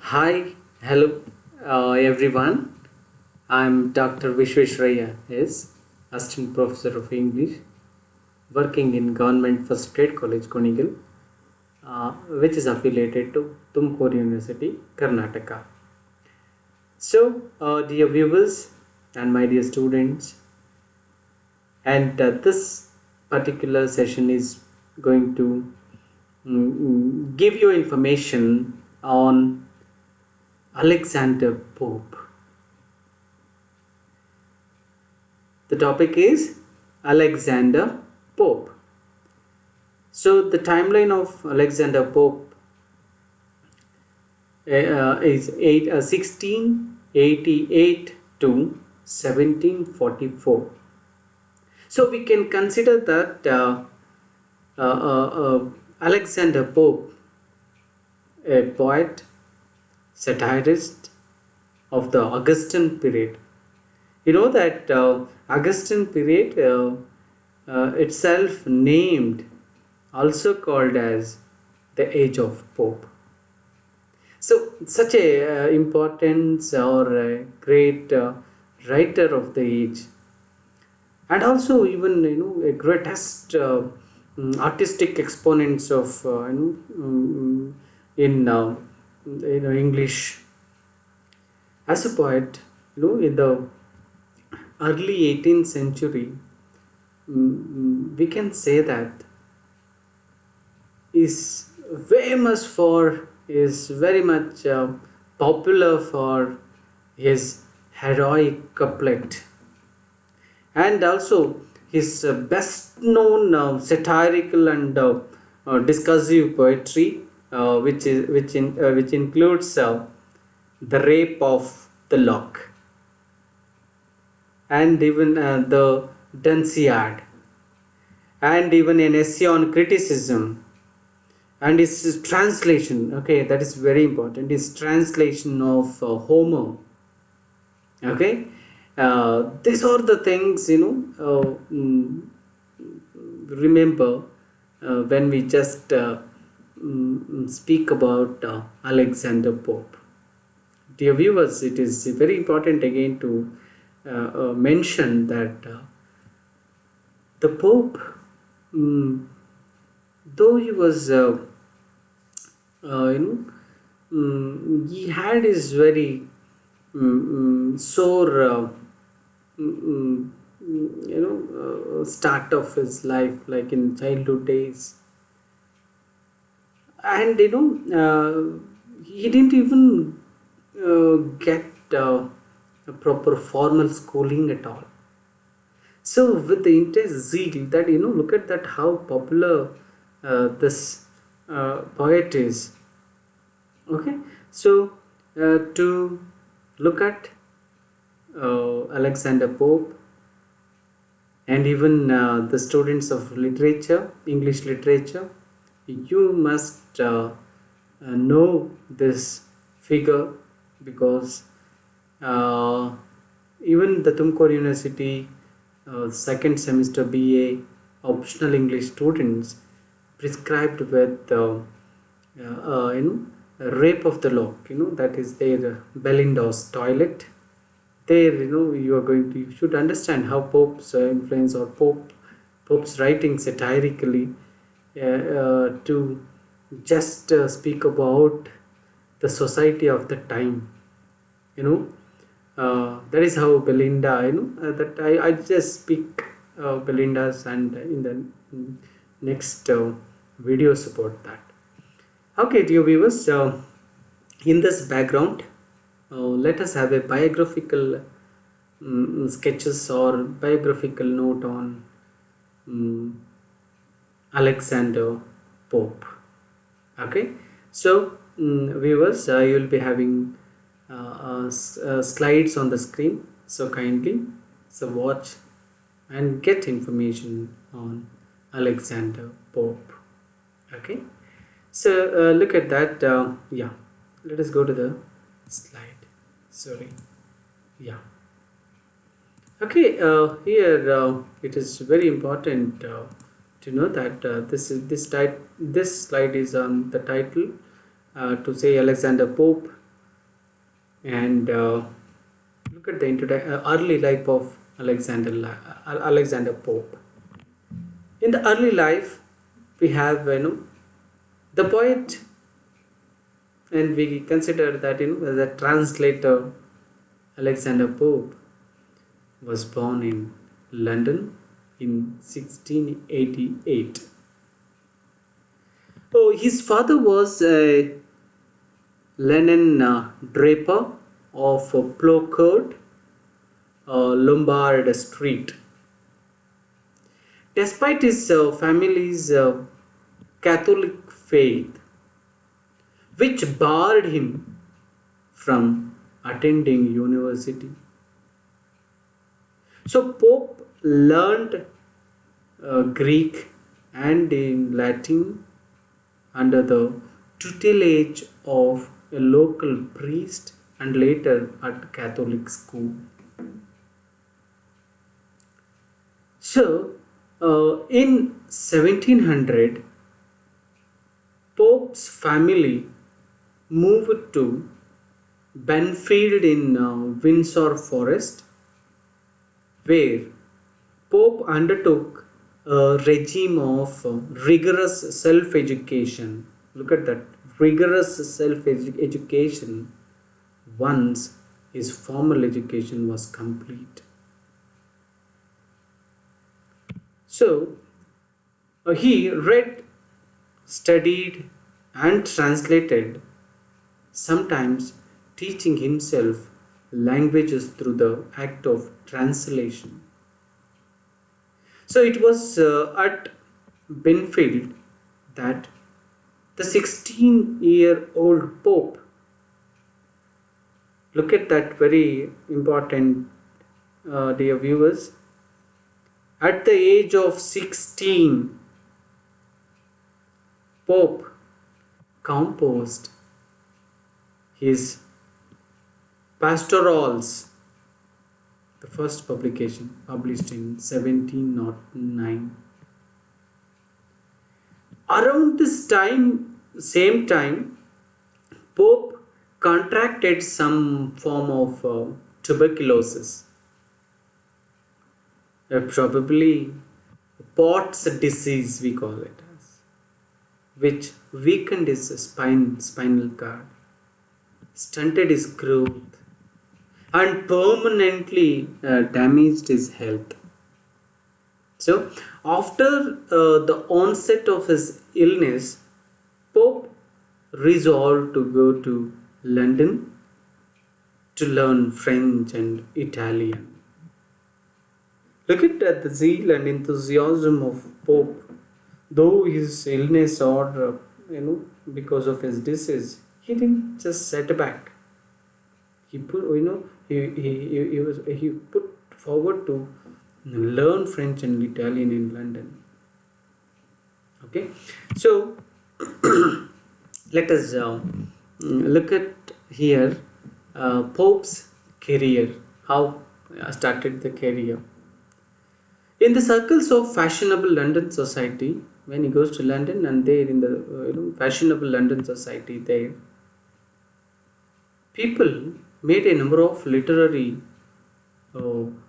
Hi, hello, everyone. I'm Dr. Visweswaraiah, yes, Assistant Professor of English, working in Government First Grade College, Konigal, which is affiliated to Tumkur University, Karnataka. So, dear viewers and my dear students, and this particular session is going to give you information on Alexander Pope. The topic is Alexander Pope. So the timeline of Alexander Pope is 1688 to 1744. So we can consider that Alexander Pope, a poet, satirist of the Augustan period. You know that Augustan period itself named, also called as the age of Pope. So such a importance or a great writer of the age, and also even a greatest artistic exponents of in English. As a poet, in the early 18th century, we can say that is very much popular for his heroic couplet, and also his best known satirical and discursive poetry, which includes the rape of the lock, and even the Dunciad, and even an essay on criticism, and his translation. Okay, that is very important. His translation of Homer. Okay, these are the things remember when we just speak about Alexander Pope. Dear viewers, it is very important again to mention that the Pope, though he was, he had his very sore, start of his life, like in childhood days, and he didn't even get a proper formal schooling at all. So with the intense zeal that look at that how popular this poet is. Okay, so to look at Alexander Pope, and even the students of literature, English literature, you must know this figure, because even the Tumkur University second semester BA optional English students prescribed with rape of the lock, that is their Belinda's toilet. There you should understand how Pope's influence, or Pope's writing satirically to just speak about the society of the time. That is how Belinda, that I just speak Belinda's, and in the next videos about that. Okay, dear viewers, in this background, let us have a biographical sketches or biographical note on Alexander Pope. Okay, so viewers, you will be having slides on the screen, so kindly watch and get information on Alexander Pope. Okay, so look at that. Yeah, let us go to the slide. Sorry. Yeah. Okay, here it is very important to know that this slide is on the title to say Alexander Pope, And look at the early life of Alexander Pope. In the early life, we have the poet, and we consider that the translator Alexander Pope was born in London in 1688. Oh, his father was a linen draper of Plocourt, Lombard Street. Despite his family's Catholic faith, which barred him from attending university, so Pope learned Greek and in Latin under the tutelage of a local priest and later at Catholic school. So, in 1700, Pope's family moved to Benfield in Windsor Forest, where Pope undertook a regime of rigorous self-education. Look at that, rigorous self-education once his formal education was complete. So, he read, studied and translated, sometimes teaching himself languages through the act of translation. So it was at Benfield that the 16-year-old Pope, look at that, very important, dear viewers, at the age of 16, Pope composed his pastorals, the first publication published in 1709. Around this same time, Pope contracted some form of tuberculosis, probably Pott's disease we call it as, which weakened his spinal cord, stunted his growth, and permanently damaged his health. So, after the onset of his illness, Pope resolved to go to London to learn French and Italian. Look at the zeal and enthusiasm of Pope. Though his illness or because of his disease, he didn't just set back. He put he put forward to learn French and Italian in London. Okay, so let us look at here Pope's career. How started the career? In the circles of fashionable London society, when he goes to London, and there in the fashionable London society, there people made a number of literary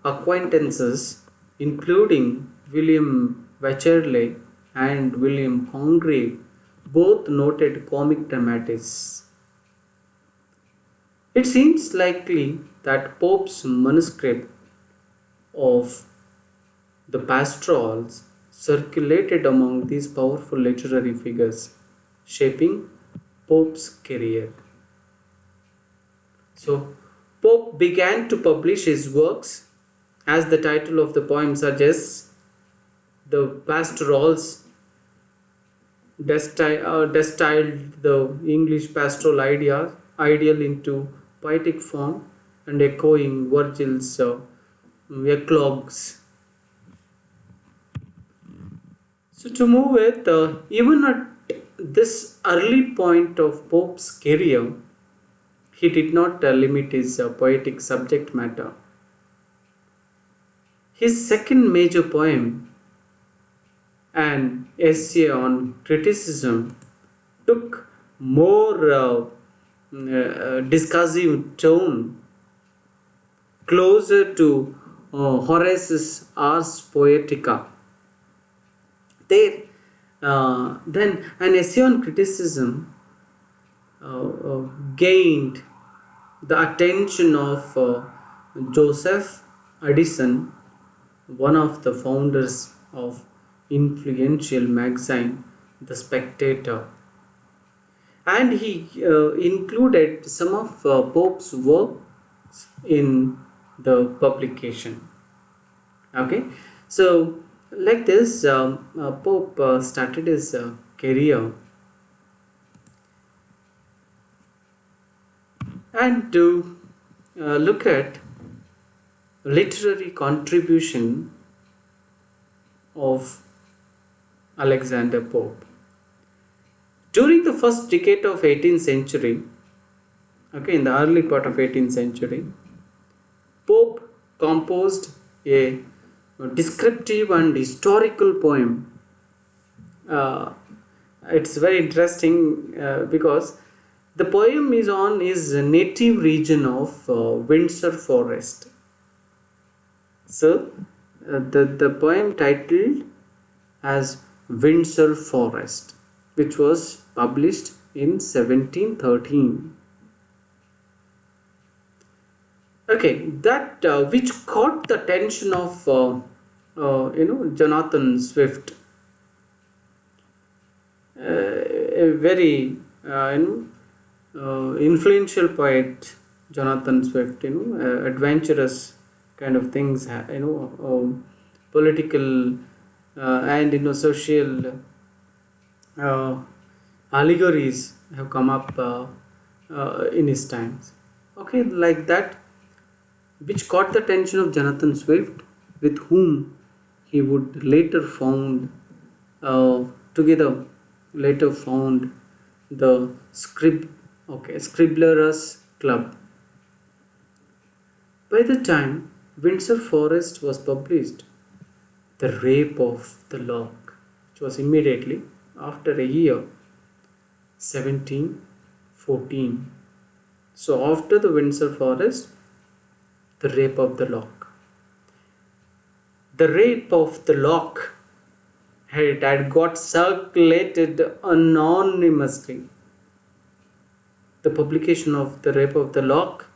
acquaintances, including William Wycherley and William Congreve, both noted comic dramatists. It seems likely that Pope's manuscript of the pastorals circulated among these powerful literary figures, shaping Pope's career. So, Pope began to publish his works, as the title of the poem suggests. The pastorals distilled the English pastoral ideal into poetic form and echoing Virgil's eclogues. So to move with, even at this early point of Pope's career, he did not limit his poetic subject matter. His second major poem, an essay on criticism, took more discursive tone, closer to Horace's Ars Poetica. There, then an essay on criticism gained the attention of Joseph Addison, one of the founders of influential magazine The Spectator, and he included some of Pope's works in the publication. Okay, so like this, Pope started his career, and to look at literary contribution of Alexander Pope. During the first decade of 18th century, okay, in the early part of 18th century, Pope composed a descriptive and historical poem. It's very interesting because the poem is on his native region of Windsor Forest. So, the poem titled as Windsor Forest, which was published in 1713. Okay, that which caught the attention of Jonathan Swift, a very influential poet. Jonathan Swift, adventurous kind of things, political and social allegories have come up in his times. Okay, like that, which caught the attention of Jonathan Swift, with whom he would later found the Scribblers Club. By the time Windsor Forest was published, The Rape of the Lock, which was immediately after a year, 1714. So after the Windsor Forest, The Rape of the Lock. The Rape of the Lock had got circulated anonymously. The publication of The Rape of the Lock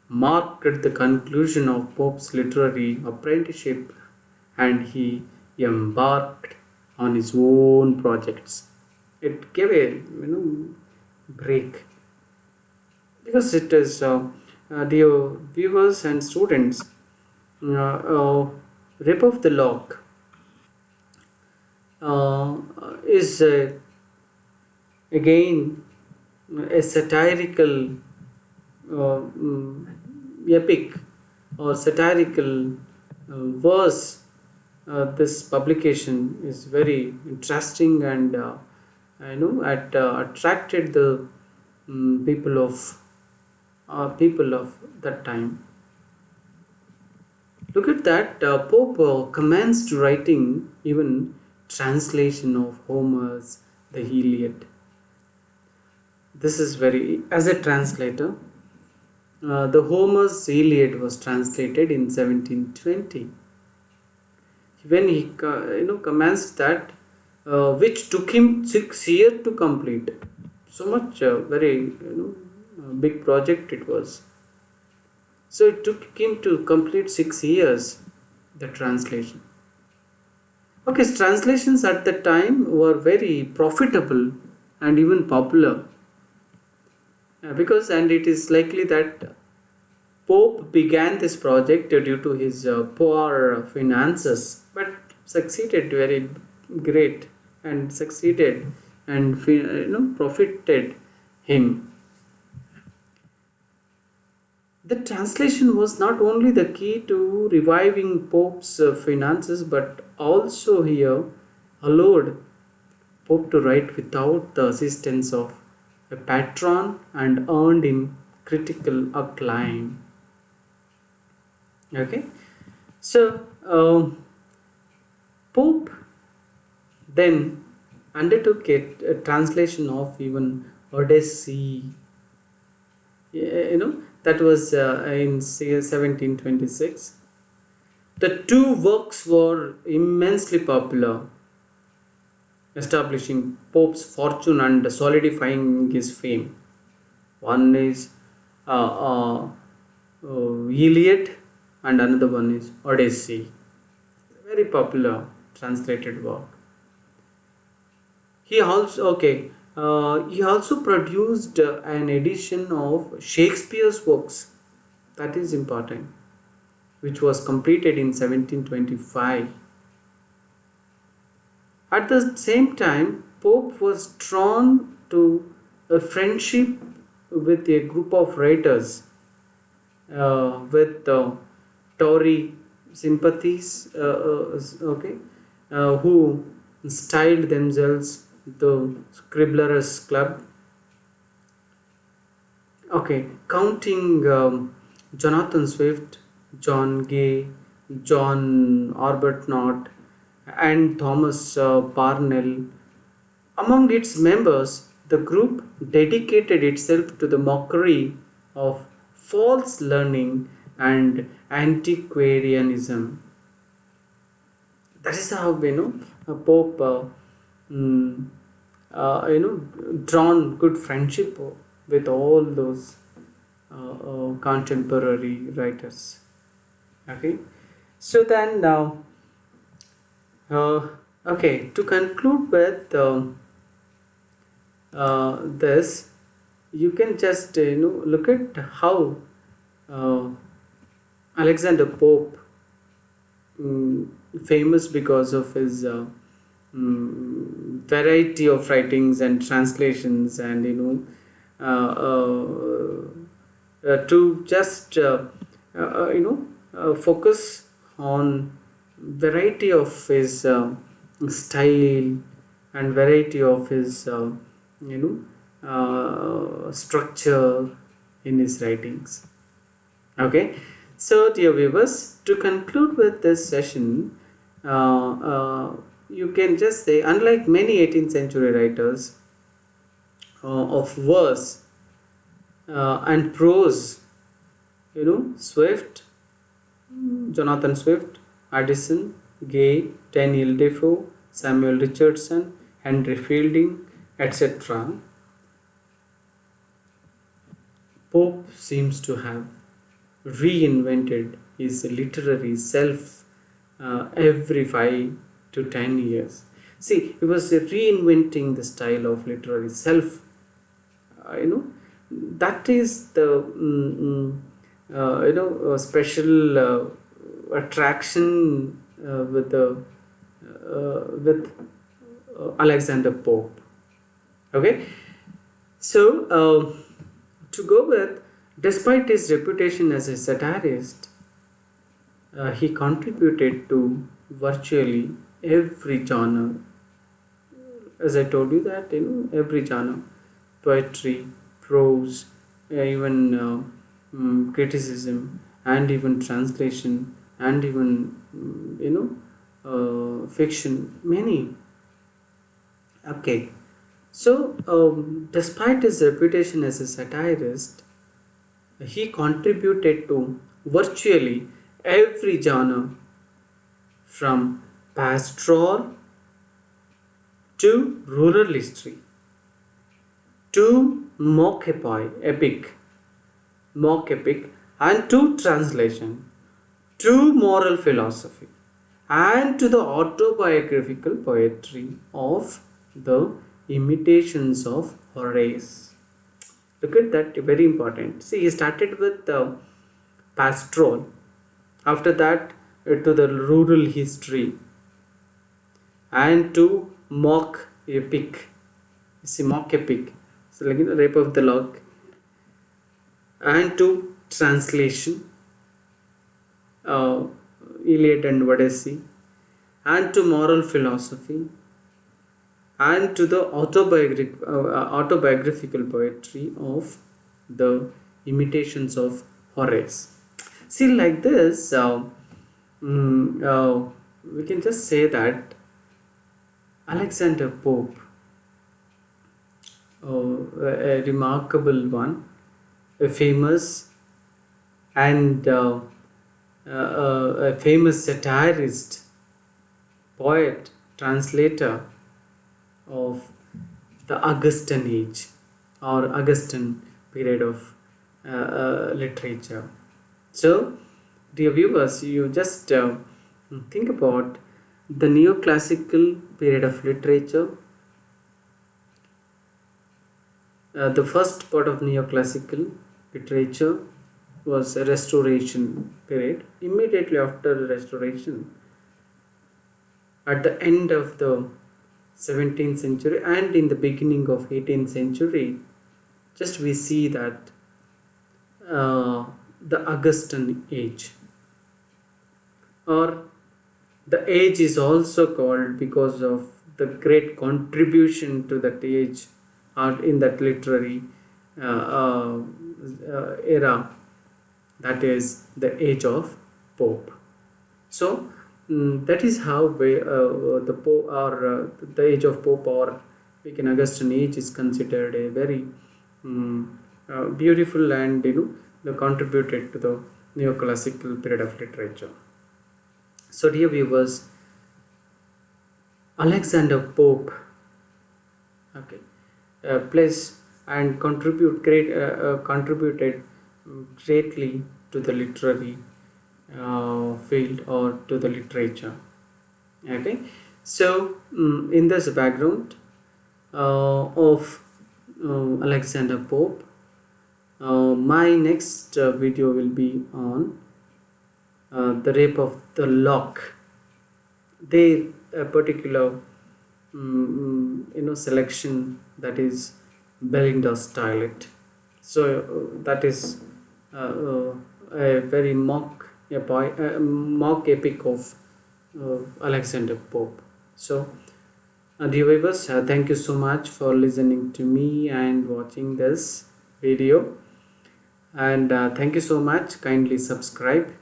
marked the conclusion of Pope's literary apprenticeship, and he embarked on his own projects. It gave a break, because it is dear viewers and students, Rape of the Lock is again a satirical epic or satirical verse. This publication is very interesting, and attracted the people of that time. Look at that. Pope commenced writing even translation of Homer's The Iliad. This is very, as a translator, the Homer's Iliad was translated in 1720. When he commenced that, which took him 6 years to complete. So much very big project it was. So it took him to complete 6 years the translation. Okay, translations at the time were very profitable and even popular, because, and it is likely that Pope began this project due to his poor finances, but succeeded very great, and succeeded and profited him. The translation was not only the key to reviving Pope's finances, but also here allowed Pope to write without the assistance of a patron and earned him critical acclaim. Okay, so Pope then undertook a translation of even Odyssey That was in 1726. The two works were immensely popular, establishing Pope's fortune and solidifying his fame. One is Iliad, and another one is Odyssey. Very popular translated work. He also produced an edition of Shakespeare's works. That is important, which was completed in 1725. At the same time, Pope was drawn to a friendship with a group of writers with Tory sympathies, who styled themselves the Scribblers Club. Counting Jonathan Swift, John Gay, John Arbuthnot, and Thomas Parnell. Among its members, the group dedicated itself to the mockery of false learning and antiquarianism. That is how Pope drawn good friendship with all those contemporary writers. So then to conclude with this, you can just look at how Alexander Pope, famous because of his variety of writings and translations, and to just focus on variety of his style and variety of his structure in his writings. So dear viewers, to conclude with this session, you can just say, unlike many 18th century writers of verse and prose, Swift, Jonathan Swift, Addison, Gay, Daniel Defoe, Samuel Richardson, Henry Fielding, etc., Pope seems to have reinvented his literary self every 5 to 10 years. See, he was reinventing the style of literary self. That is the special attraction with Alexander Pope. So to go with, despite his reputation as a satirist, he contributed to virtually every genre. As I told you that, every genre, poetry, prose, even criticism, and even translation, and even fiction, many. So despite his reputation as a satirist, he contributed to virtually every genre, from pastoral to rural history, to mock epic, and to translation, to moral philosophy, and to the autobiographical poetry of the Imitations of Horace. Look at that, very important. See, he started with pastoral, after that to the rural history, and to mock epic. See, mock epic, so like Rape of the Lock, and to translation, Iliad and Odyssey, and to moral philosophy, and to the autobiographical poetry of the Imitations of Horace. See, like this, we can just say that Alexander Pope, a remarkable one, a famous and a famous satirist, poet, translator of the Augustan age or Augustan period of literature. So, dear viewers, you just think about the neoclassical period of literature. The first part of neoclassical literature was a restoration period. Immediately after the restoration, at the end of the 17th century and in the beginning of 18th century, just we see that the Augustan age, or the age is also called because of the great contribution to that age or in that literary era, that is the age of Pope. So that is how the Pope or the age of Pope, or we can Augustan age, is considered a very beautiful and the contributed to the neoclassical period of literature. So dear viewers, Alexander Pope, okay, plays and contributed greatly to the literary field or to the literature. Okay, so in this background of Alexander Pope, my next video will be on the rape of the lock. They a particular selection, that is Belinda's toilet. So that is a very mock epic of Alexander Pope. So dear viewers, thank you so much for listening to me and watching this video, and thank you so much. Kindly subscribe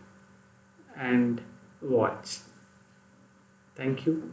and watch. Thank you.